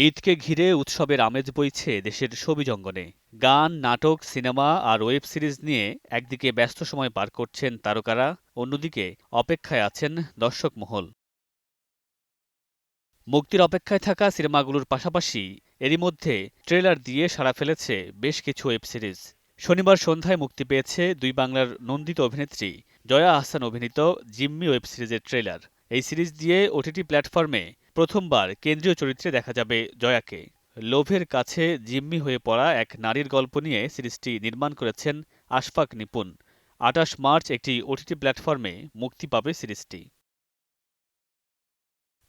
ঈদকে ঘিরে উৎসবের আমেজ বইছে দেশের শোবিজ অঙ্গনে। গান, নাটক, সিনেমা আর ওয়েব সিরিজ নিয়ে একদিকে ব্যস্ত সময় পার করছেন তারকারা, অন্যদিকে অপেক্ষায় আছেন দর্শক মহল। মুক্তির অপেক্ষায় থাকা সিনেমাগুলোর পাশাপাশি এরই মধ্যে ট্রেলার দিয়ে সাড়া ফেলেছে বেশ কিছু ওয়েব সিরিজ। শনিবার সন্ধ্যায় মুক্তি পেয়েছে দুই বাংলার নন্দিত অভিনেত্রী জয়া আহসান অভিনীত জিম্মি ওয়েব সিরিজের ট্রেলার। এই সিরিজ দিয়ে ওটিটি প্ল্যাটফর্মে প্রথমবার কেন্দ্রীয় চরিত্রে দেখা যাবে জয়াকে। লোভের কাছে জিম্মি হয়ে পড়া এক নারীর গল্প নিয়ে সিরিজটি নির্মাণ করেছেন আশফাক নিপুণ। ২৮ মার্চ একটি ওটিটি প্ল্যাটফর্মে মুক্তি পাবে সিরিজটি।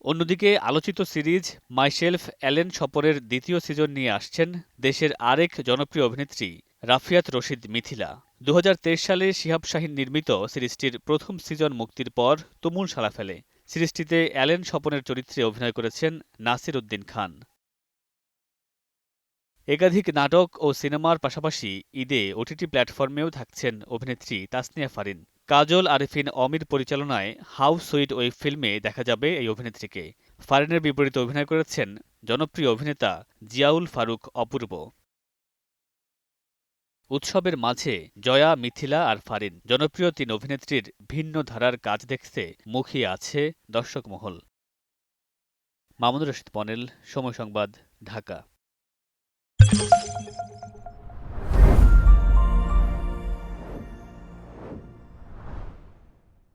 অন্যদিকে আলোচিত সিরিজ মাইশেলফ অ্যালেন সপরের দ্বিতীয় সিজন নিয়ে আসছেন দেশের আরেক জনপ্রিয় অভিনেত্রী রাফিয়াত রশিদ মিথিলা। ২০২৩ সালে শিহাব শাহীন নির্মিত সিরিজটির প্রথম সিজন মুক্তির পর তুমুল সাড়া ফেলে। সিরিজটিতে অ্যালেন স্বপনের চরিত্রে অভিনয় করেছেন নাসির উদ্দিন খান। একাধিক নাটক ও সিনেমার পাশাপাশি ঈদে ওটিটি প্ল্যাটফর্মেও থাকছেন অভিনেত্রী তাসনিয়া ফারিন। কাজল আরেফিন অমির পরিচালনায় হাউ সুইট ওয়েব ফিল্মে দেখা যাবে এই অভিনেত্রীকে। ফারিনের বিপরীতে অভিনয় করেছেন জনপ্রিয় অভিনেতা জিয়াউল ফারুক অপূর্ব। উৎসবের মাঝে জয়া, মিথিলা আর ফারিন জনপ্রিয় তিন অভিনেত্রীর ভিন্ন ধারার কাজ দেখতে মুখিয়ে আছে দর্শক মহল। মামুনুর রশীদ পনেল, সময় সংবাদ, ঢাকা।